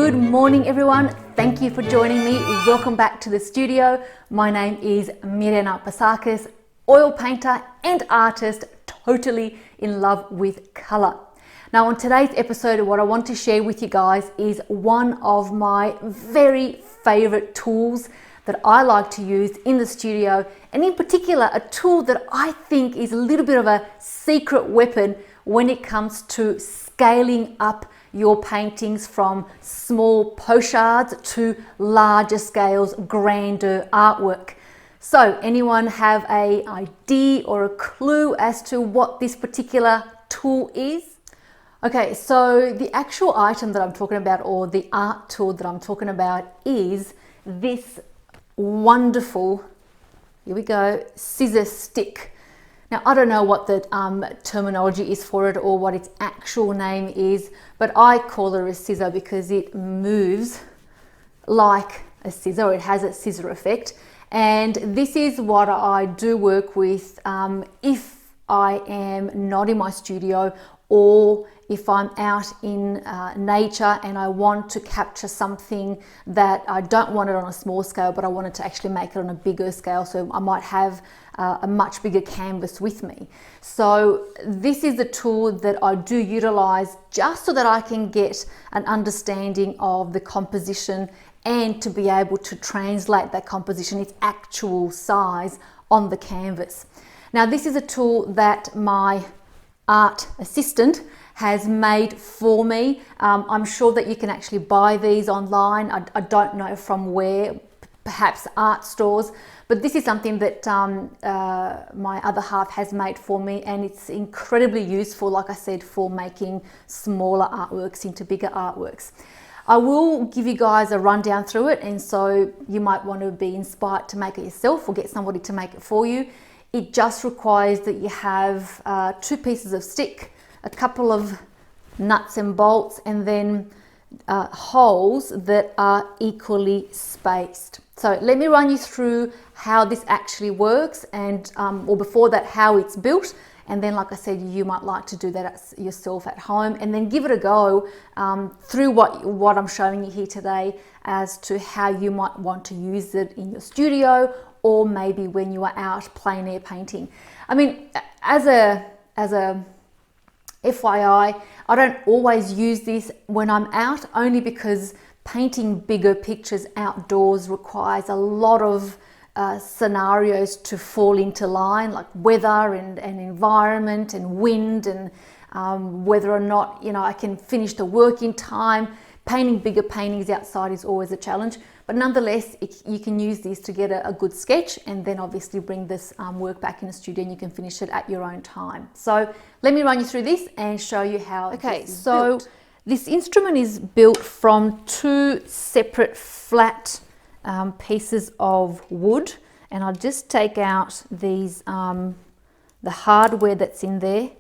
Good morning everyone, thank you for joining me. Welcome back to the studio. My name is Mirjana Pasakis, oil painter and artist, totally in love with colour. Now on today's episode, what I want to share with you guys is one of my very favourite tools that I like to use in the studio, and in particular a tool that I think is a little bit of a secret weapon when it comes to scaling up your paintings from small pochads to larger scales, grander artwork. So anyone have an idea or a clue as to what this particular tool is? Okay, so the actual item that I'm talking about, or the art tool that I'm talking about, is this wonderful, here we go, scissor stick. Now, I don't know what the terminology is for it or what its actual name is, but I call it a scissor because it moves like a scissor. It has a scissor effect. And this is what I do work with if I am not in my studio, or if I'm out in nature and I want to capture something that I don't want it on a small scale, but I wanted to actually make it on a bigger scale. So I might have a much bigger canvas with me. So this is the tool that I do utilize just so that I can get an understanding of the composition and to be able to translate that composition, its actual size, on the canvas. Now this is a tool that my art assistant has made for me. I'm sure that you can actually buy these online. I don't know from where, perhaps art stores, but this is something that my other half has made for me, and it's incredibly useful, like I said, for making smaller artworks into bigger artworks. I will give you guys a rundown through it, and so you might want to be inspired to make it yourself or get somebody to make it for you. It just requires that you have 2 pieces of stick, a couple of nuts and bolts, and then holes that are equally spaced. So let me run you through how this actually works, and or before that, how it's built. And then, like I said, you might like to do that yourself at home, and then give it a go through what I'm showing you here today as to how you might want to use it in your studio, or maybe when you are out plein air painting. I mean, as a FYI, I don't always use this when I'm out, only because painting bigger pictures outdoors requires a lot of scenarios to fall into line, like weather and environment and wind, and whether or not I can finish the work in time. Painting bigger paintings outside is always a challenge, but nonetheless you can use these to get a good sketch, and then obviously bring this work back in the studio and you can finish it at your own time. So let me run you through this and show you how. Okay, so built. This instrument is built from 2 separate flat pieces of wood, and I'll just take out these the hardware that's in there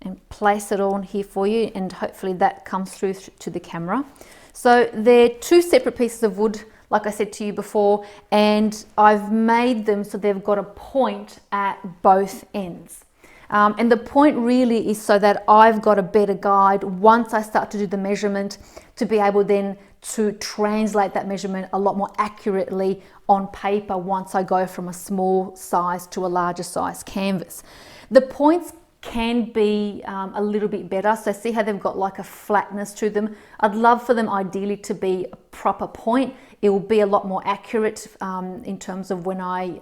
and place it on here for you, and hopefully that comes through to the camera. So they're 2 separate pieces of wood, like I said to you before, and I've made them so they've got a point at both ends. And the point really is so that I've got a better guide once I start to do the measurement, to be able then to translate that measurement a lot more accurately on paper once I go from a small size to a larger size canvas. The points can be a little bit better. So see how they've got like a flatness to them? I'd love for them ideally to be a proper point. It will be a lot more accurate in terms of when I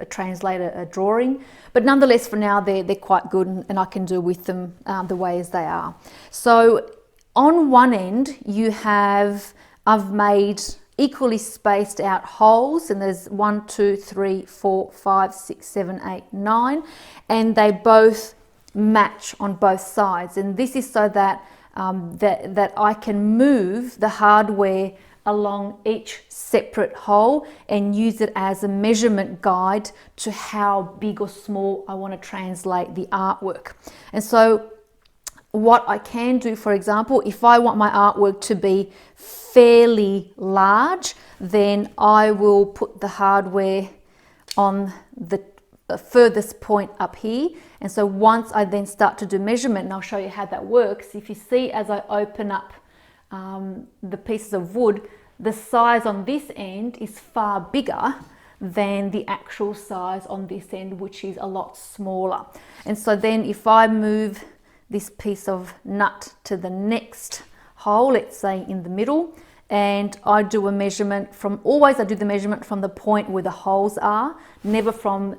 translate a drawing. But nonetheless, for now, they're quite good, and I can do with them the way as they are. So on one end, I've made equally spaced out holes, and there's 1, 2, 3, 4, 5, 6, 7, 8, 9, and they both match on both sides. And this is so that that I can move the hardware along each separate hole and use it as a measurement guide to how big or small I want to translate the artwork. And so what I can do, for example, if I want my artwork to be fairly large, then I will put the hardware on the furthest point up here. And so once I then start to do measurement, and I'll show you how that works, if you see as I open up the pieces of wood, the size on this end is far bigger than the actual size on this end, which is a lot smaller. And so then if I move this piece of nut to the next hole, let's say in the middle, and I do a measurement from, always I do the measurement from the point where the holes are, never from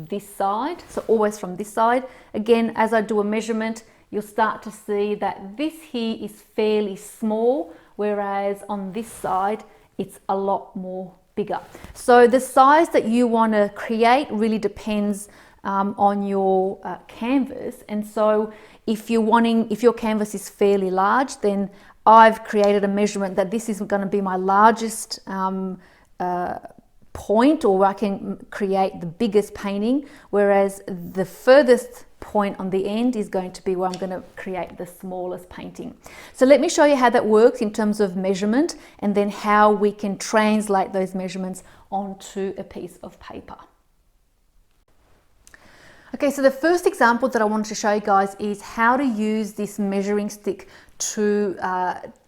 this side, so always from this side. Again, as I do a measurement, you'll start to see that this here is fairly small, whereas on this side, it's a lot more bigger. So the size that you want to create really depends on your canvas. And so if your canvas is fairly large, then I've created a measurement that this is going to be my largest point, or I can create the biggest painting, whereas the furthest point on the end is going to be where I'm going to create the smallest painting. So let me show you how that works in terms of measurement, and then how we can translate those measurements onto a piece of paper. Okay, so the first example that I wanted to show you guys is how to use this measuring stick to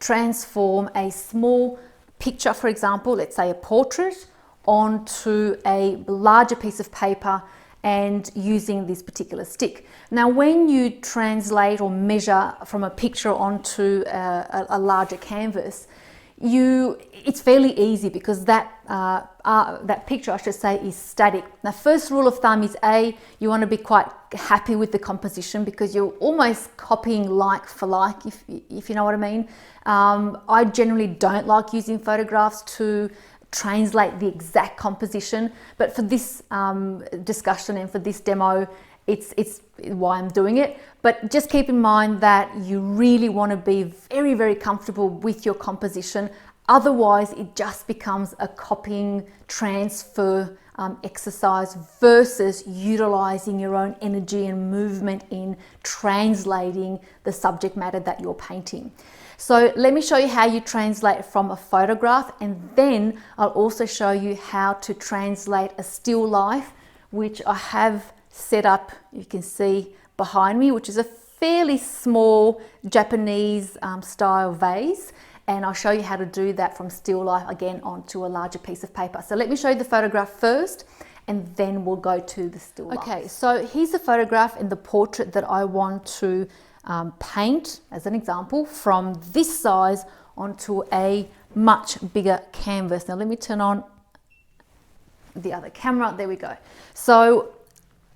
transform a small picture, for example, let's say a portrait, onto a larger piece of paper, and using this particular stick. Now, when you translate or measure from a picture onto a larger canvas, it's fairly easy, because that picture, I should say, is static. Now, first rule of thumb is you want to be quite happy with the composition, because you're almost copying like for like, if you know what I mean. I generally don't like using photographs to translate the exact composition, but for this discussion and for this demo, it's why I'm doing it. But just keep in mind that you really want to be very, very comfortable with your composition. Otherwise, it just becomes a copying transfer exercise versus utilizing your own energy and movement in translating the subject matter that you're painting. So let me show you how you translate from a photograph, and then I'll also show you how to translate a still life, which I have set up, you can see behind me, which is a fairly small Japanese style vase. And I'll show you how to do that from still life again onto a larger piece of paper. So let me show you the photograph first, and then we'll go to the still life. Okay, so here's the photograph and the portrait that I want to paint as an example from this size onto a much bigger canvas. Now let me turn on the other camera. There we go. So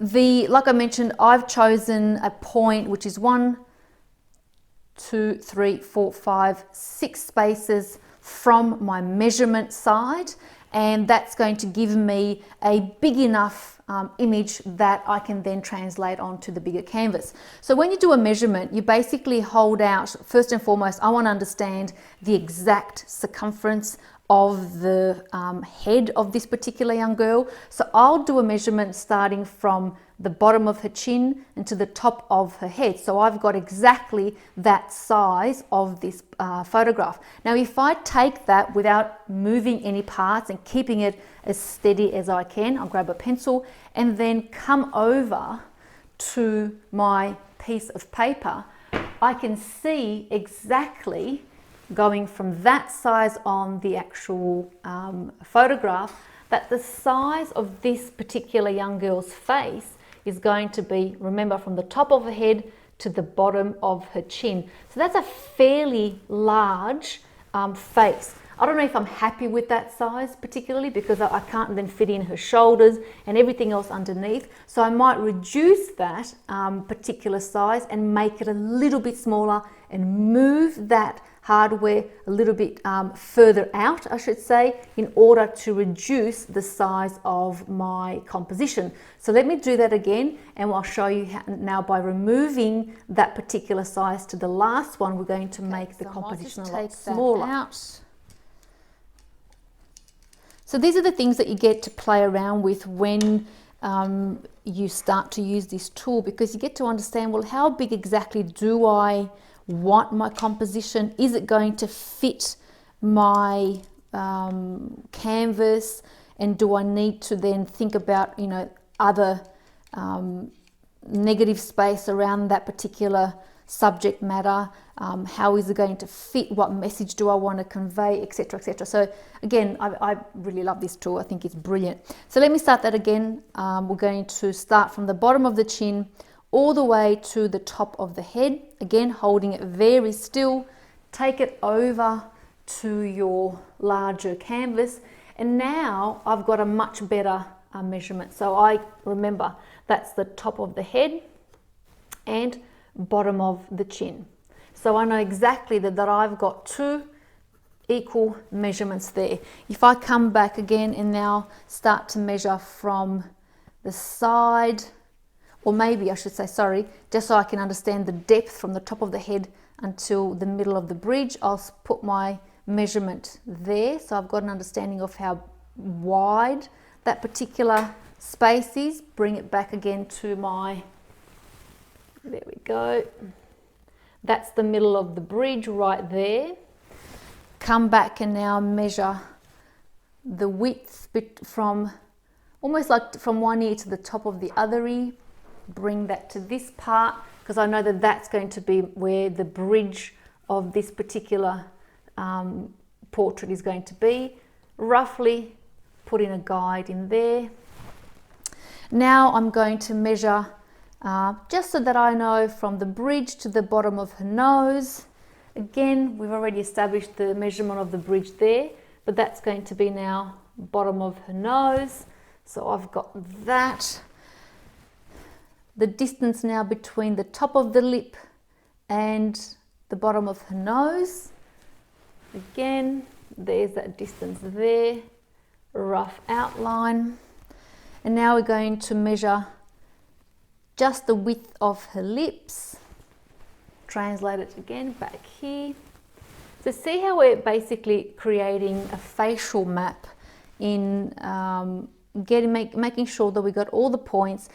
like I mentioned, I've chosen a point which is 1, 2, 3, 4, 5, 6 spaces from my measurement side, and that's going to give me a big enough image that I can then translate onto the bigger canvas. So when you do a measurement, you basically hold out, first and foremost, I want to understand the exact circumference of the head of this particular young girl. So I'll do a measurement starting from the bottom of her chin and to the top of her head. So I've got exactly that size of this photograph. Now, if I take that without moving any parts and keeping it as steady as I can, I'll grab a pencil and then come over to my piece of paper, I can see exactly, going from that size on the actual photograph, that the size of this particular young girl's face is going to be, remember, from the top of her head to the bottom of her chin. So that's a fairly large face. I don't know if I'm happy with that size particularly, because I can't then fit in her shoulders and everything else underneath. So I might reduce that particular size and make it a little bit smaller and move that hardware a little bit further out, I should say, in order to reduce the size of my composition. So let me do that again, and I'll show you how now by removing that particular size to the last one, we're going to make the composition a lot smaller. So these are the things that you get to play around with when you start to use this tool, because you get to understand, well, how big exactly do I want my composition? Is it going to fit my canvas? And do I need to then think about, you know, other negative space around that particular subject matter. How is it going to fit? What message do I want to convey, etc., etc. So again, I really love this tool. I think it's brilliant. So let me start that again. We're going to start from the bottom of the chin all the way to the top of the head. Again, holding it very still. Take it over to your larger canvas, and now I've got a much better measurement. So I remember that's the top of the head and bottom of the chin. So I know exactly that I've got two equal measurements there. If I come back again and now start to measure from the side, or maybe I should say, sorry, just so I can understand the depth from the top of the head until the middle of the bridge, I'll put my measurement there. So I've got an understanding of how wide that particular space is. Bring it back again to my, there we go. That's the middle of the bridge right there. Come back and now measure the width from almost like from one ear to the top of the other ear. Bring that to this part, because I know that that's going to be where the bridge of this particular portrait is going to be. Roughly put in a guide in there. Now I'm going to measure just so that I know from the bridge to the bottom of her nose. Again, we've already established the measurement of the bridge there, but that's going to be now bottom of her nose. So I've got that. The distance now between the top of the lip and the bottom of her nose. Again, there's that distance there, rough outline. And now we're going to measure just the width of her lips. Translate it again back here. So see how we're basically creating a facial map in making sure that we got all the points.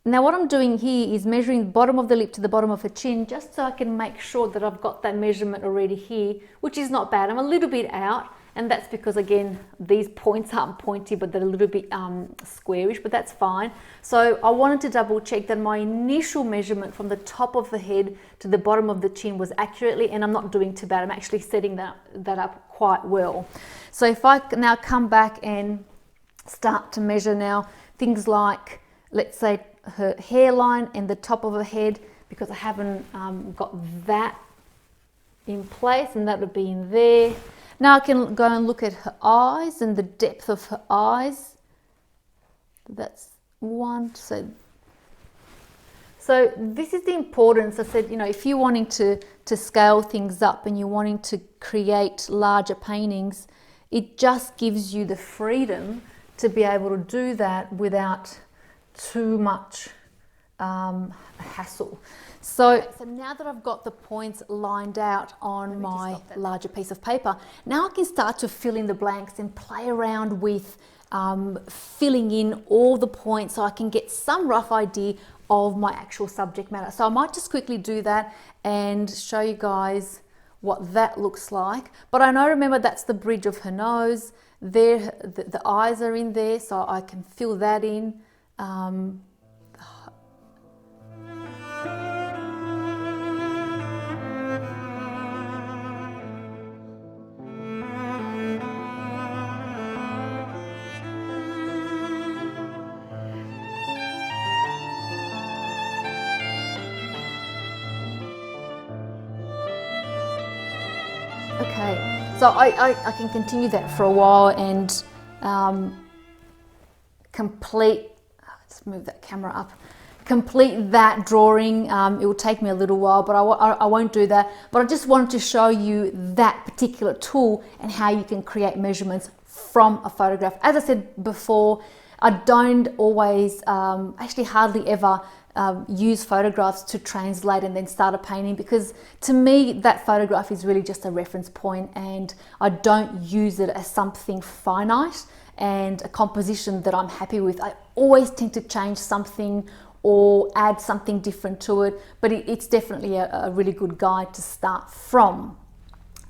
Now what I'm doing here is measuring the bottom of the lip to the bottom of her chin, just so I can make sure that I've got that measurement already here, which is not bad. I'm a little bit out, and that's because, again, these points aren't pointy, but they're a little bit squarish, but that's fine. So I wanted to double check that my initial measurement from the top of the head to the bottom of the chin was accurately, and I'm not doing too bad. I'm actually setting that up quite well. So if I now come back and start to measure now things like, let's say, her hairline and the top of her head, because I haven't got that in place, and that would be in there. Now I can go and look at her eyes and the depth of her eyes. That's one. So this is the importance. I said, you know, if you're wanting to scale things up and you're wanting to create larger paintings, it just gives you the freedom to be able to do that without too much hassle. So now that I've got the points lined out on my larger piece of paper, now I can start to fill in the blanks and play around with filling in all the points so I can get some rough idea of my actual subject matter. So I might just quickly do that and show you guys what that looks like. But I know, remember, that's the bridge of her nose. There, the eyes are in there, so I can fill that in. Okay, so I can continue that for a while and complete, let's move that camera up, complete that drawing. It will take me a little while, but I won't do that. But I just wanted to show you that particular tool and how you can create measurements from a photograph. As I said before, I don't always, actually hardly ever use photographs to translate and then start a painting, because to me that photograph is really just a reference point, and I don't use it as something finite and a composition that I'm happy with. I always tend to change something or add something different to it, but it's definitely a really good guide to start from.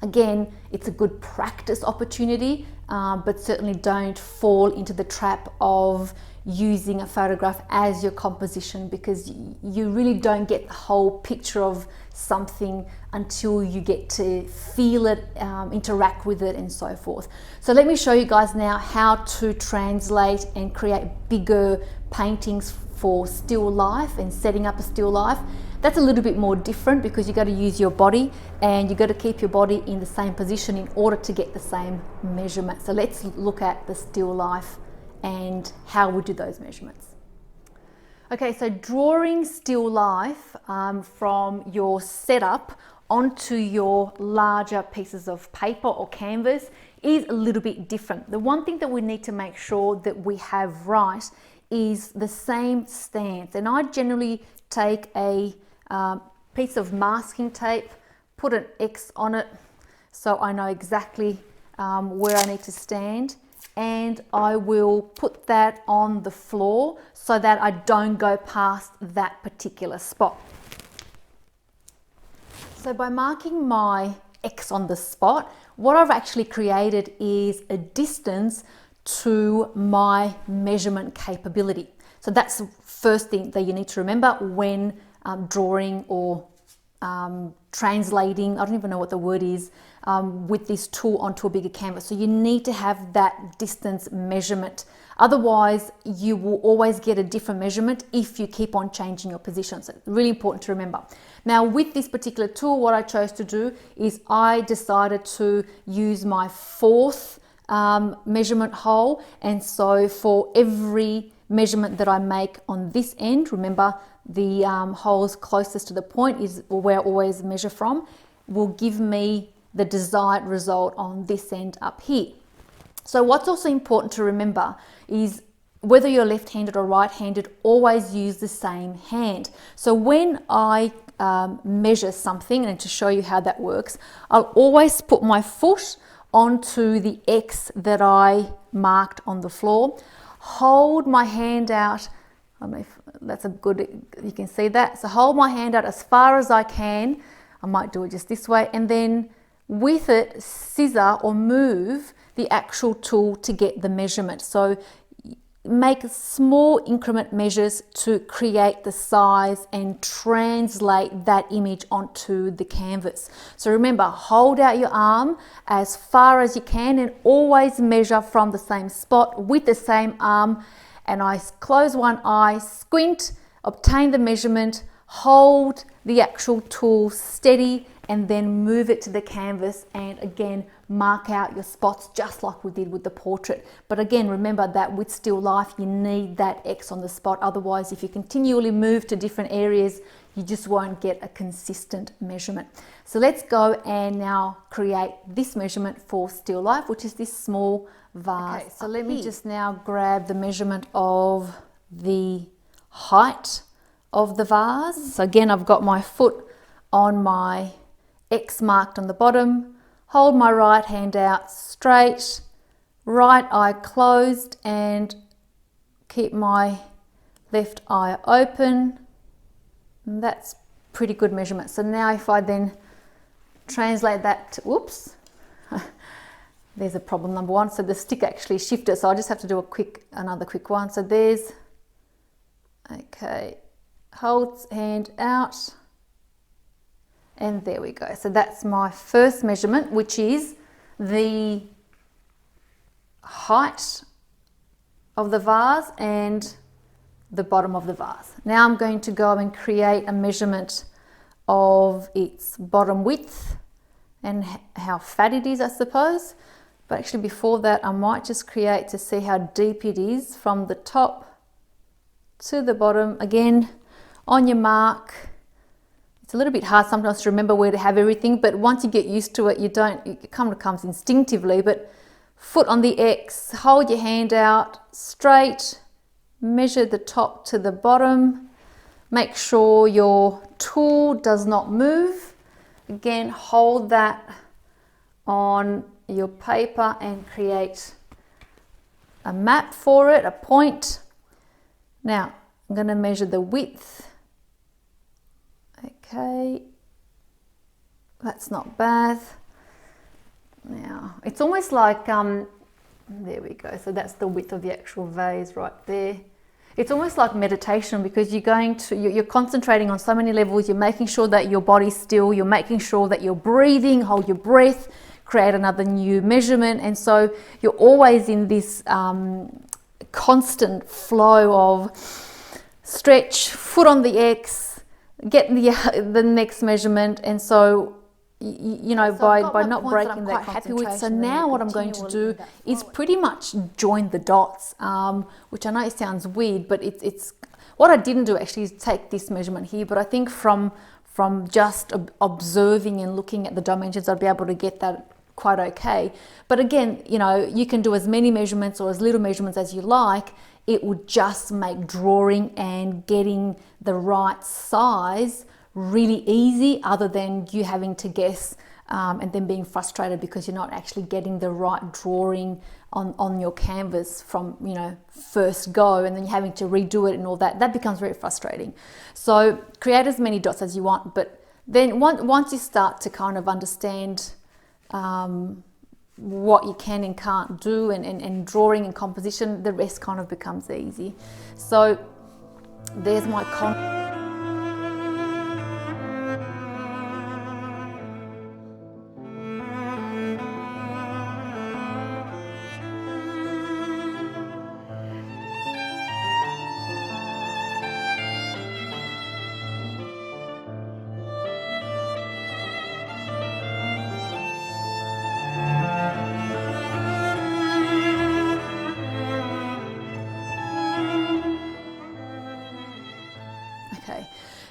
Again, it's a good practice opportunity, but certainly don't fall into the trap of using a photograph as your composition, because you really don't get the whole picture of something until you get to feel it, interact with it, and so forth. So let me show you guys now how to translate and create bigger paintings for still life and setting up a still life. That's a little bit more different because you got to use your body and you got to keep your body in the same position in order to get the same measurement. So let's look at the still life and how we do those measurements. Okay, so drawing still life from your setup onto your larger pieces of paper or canvas is a little bit different. The one thing that we need to make sure that we have right is the same stance. And I generally take a piece of masking tape, put an X on it so I know exactly where I need to stand, and I will put that on the floor so that I don't go past that particular spot. So by marking my X on the spot, what I've actually created is a distance to my measurement capability. So that's the first thing that you need to remember when drawing or translating, I don't even know what the word is, with this tool onto a bigger canvas. So you need to have that distance measurement. Otherwise, you will always get a different measurement if you keep on changing your position. So really important to remember. Now with this particular tool, what I chose to do is I decided to use my fourth measurement hole. And so for every measurement that I make on this end, remember the holes closest to the point is where I always measure from, will give me the desired result on this end up here. So what's also important to remember is whether you're left-handed or right-handed, always use the same hand. So when I measure something, and to show you how that works, I'll always put my foot onto the X that I marked on the floor, hold my hand out, I don't know if that's a good, you can see that. So hold my hand out as far as I can. I might do it just this way, and then with it, scissor or move the actual tool to get the measurement. So make small increment measures to create the size and translate that image onto the canvas. So remember, hold out your arm as far as you can and always measure from the same spot with the same arm. And I close one eye, squint, obtain the measurement, hold the actual tool steady, and then move it to the canvas and again mark out your spots just like we did with the portrait. But again, remember that with still life you need that X on the spot, otherwise if you continually move to different areas you just won't get a consistent measurement. So let's go and now create this measurement for still life, which is this small vase. Okay, so let me just now grab the measurement of the height of the vase. So again, I've got my foot on my X marked on the bottom, hold my right hand out straight, right eye closed, and keep my left eye open. And that's pretty good measurement. So now if I then translate that to, whoops, there's a problem number one. So the stick actually shifted, so I just have to do another quick one. So there's, okay, hold hand out, and there we go. So that's my first measurement, which is the height of the vase and the bottom of the vase. Now I'm going to go and create a measurement of its bottom width and how fat it is, I suppose. But actually before that, I might just create to see how deep it is from the top to the bottom. Again, on your mark. It's a little bit hard sometimes to remember where to have everything, but once you get used to it, it kind of comes instinctively. But foot on the X, hold your hand out straight, measure the top to the bottom, make sure your tool does not move. Again, hold that on your paper and create a map for it, a point. Now, I'm going to measure the width. Okay, that's not bad. Now, it's almost like, there we go. So that's the width of the actual vase right there. It's almost like meditation, because you're concentrating on so many levels. You're making sure that your body's still, you're making sure that you're breathing, hold your breath, create another new measurement. And so you're always in this constant flow of stretch, foot on the X, get the next measurement. And so by not breaking that concentration. So now what I'm going to do is pretty much join the dots, which I know it sounds weird, but it's what I didn't do actually is take this measurement here, but I think from just observing and looking at the dimensions, I'd be able to get that quite okay. But again, you can do as many measurements or as little measurements as you like. It would just make drawing and getting the right size really easy, other than you having to guess and then being frustrated because you're not actually getting the right drawing on your canvas from first go, and then you're having to redo it and all that becomes very frustrating. So create as many dots as you want, but then once you start to kind of understand what you can and can't do, and drawing and composition, the rest kind of becomes easy. So there's my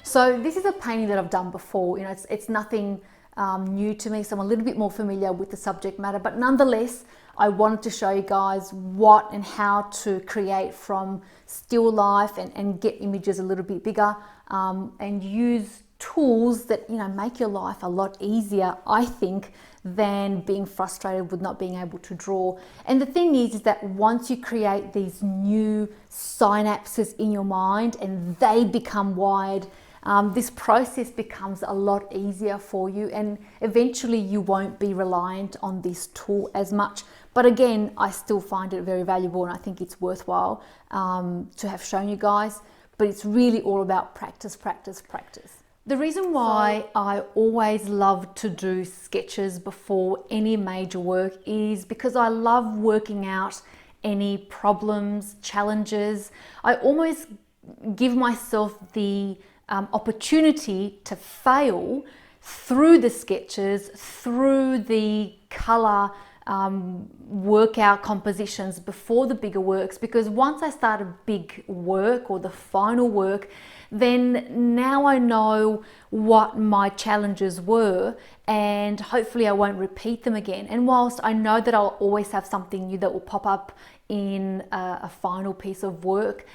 So this is a painting that I've done before. It's nothing new to me, so I'm a little bit more familiar with the subject matter, but nonetheless, I wanted to show you guys what and how to create from still life and get images a little bit bigger, and use tools that make your life a lot easier, I think, than being frustrated with not being able to draw. And the thing is that once you create these new synapses in your mind and they become wired, this process becomes a lot easier for you, and eventually you won't be reliant on this tool as much. But again, I still find it very valuable, and I think it's worthwhile to have shown you guys. But it's really all about practice, practice, practice. The reason why I always love to do sketches before any major work is because I love working out any problems, challenges. I almost give myself the opportunity to fail through the sketches, through the color workout compositions before the bigger works, because once I start a big work or the final work, then now I know what my challenges were, and hopefully I won't repeat them again. And whilst I know that I'll always have something new that will pop up in a final piece of work,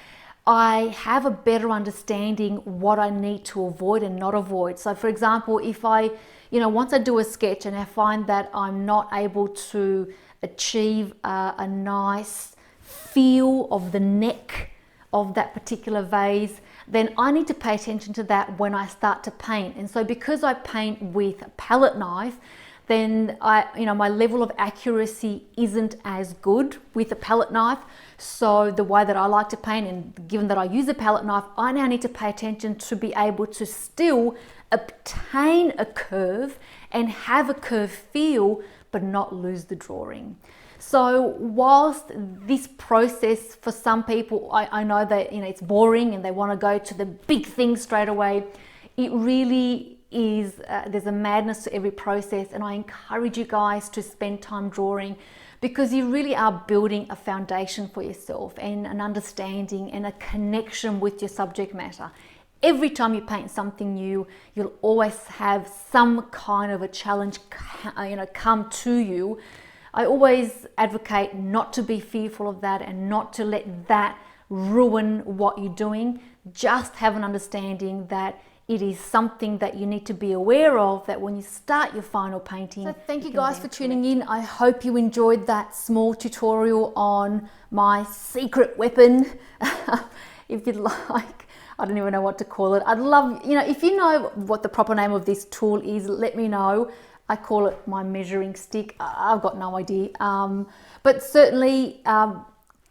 I have a better understanding what I need to avoid and not avoid. So for example, if once I do a sketch and I find that I'm not able to achieve a nice feel of the neck of that particular vase, then I need to pay attention to that when I start to paint. And so because I paint with a palette knife, then my level of accuracy isn't as good with a palette knife. So the way that I like to paint, and given that I use a palette knife, I now need to pay attention to be able to still obtain a curve and have a curve feel, but not lose the drawing. So whilst this process for some people, I know that it's boring and they want to go to the big thing straight away, it really is, there's a madness to every process, and I encourage you guys to spend time drawing, because you really are building a foundation for yourself and an understanding and a connection with your subject matter. Every time you paint something new, you'll always have some kind of a challenge come to you. I always advocate not to be fearful of that and not to let that ruin what you're doing. Just have an understanding that it is something that you need to be aware of, that when you start your final painting. So thank you guys for tuning in. I hope you enjoyed that small tutorial on my secret weapon. If you'd like, I don't even know what to call it. I'd love, if you know what the proper name of this tool is, let me know. I call it my measuring stick. I've got no idea. But certainly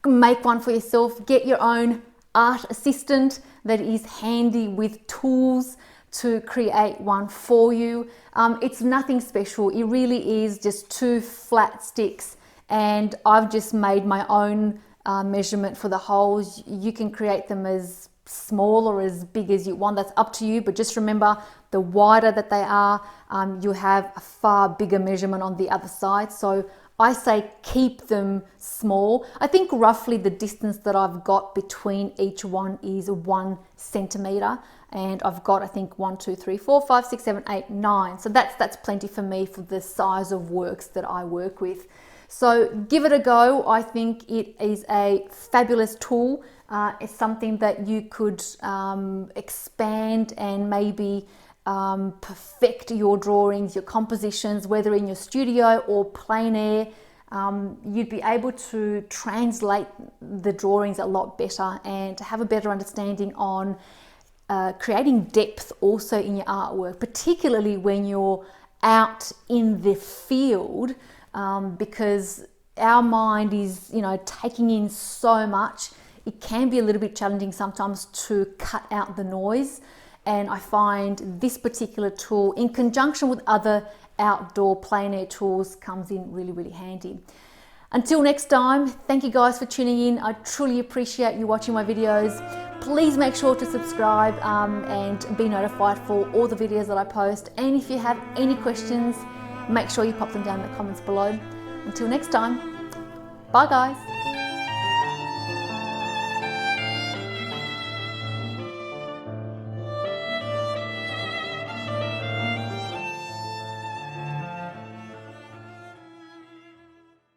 make one for yourself. Get your own art assistant that is handy with tools to create one for you. It's nothing special. It really is just 2 flat sticks, and I've just made my own measurement for the holes. You can create them as small or as big as you want. That's up to you, but just remember, the wider that they are, you have a far bigger measurement on the other side. So I say keep them small. I think roughly the distance that I've got between each one is 1 centimeter, and I've got, I think, 1, 2, 3, 4, 5, 6, 7, 8, 9. So that's plenty for me for the size of works that I work with. So give it a go. I think it is a fabulous tool. It's something that you could expand and maybe perfect your drawings, your compositions, whether in your studio or plein air. You'd be able to translate the drawings a lot better and have a better understanding on creating depth also in your artwork, particularly when you're out in the field, because our mind is, taking in so much. It can be a little bit challenging sometimes to cut out the noise. And I find this particular tool, in conjunction with other outdoor plein air tools, comes in really, really handy. Until next time, thank you guys for tuning in. I truly appreciate you watching my videos. Please make sure to subscribe and be notified for all the videos that I post. And if you have any questions, make sure you pop them down in the comments below. Until next time, bye guys.